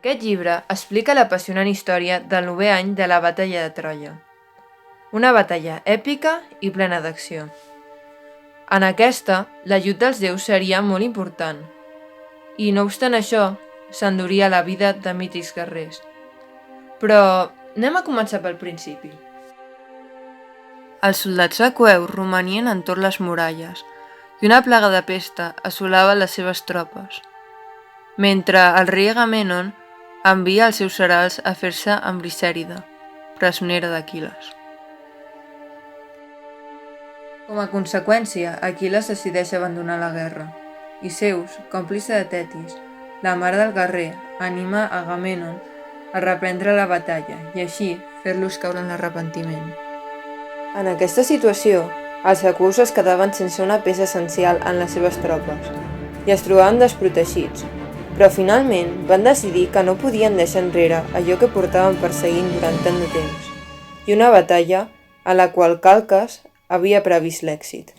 Aquest llibre explica l'apassionant història del 9è any de la batalla de Troia. Una batalla èpica i plena d'acció. En aquesta, l'ajut dels déus seria molt important, i no obstant això, s'enduria la vida de mítics guerrers. Però anem a començar pel principi. Els soldats aqueus romanien entorn les muralles, i una plaga de pesta assolava les seves tropes, mentre el rei Agamèmnon envia els seus heralds a fer-se amb Bricèrida, presonera d'Aquil·les. Com a conseqüència, Aquil·les decideix abandonar la guerra, i Zeus, còmplice de Tetis, la mare del guerrer, anima a Agamèmnon a reprendre la batalla i així fer-los caure en l'arrepentiment. En aquesta situació, els aqueus es quedaven sense una peça essencial en les seves tropes i es trobaven desprotegits, però finalment van decidir que no podien deixar enrere allò que portaven perseguint durant tant de temps, i una batalla a la qual Calcas havia previst l'èxit.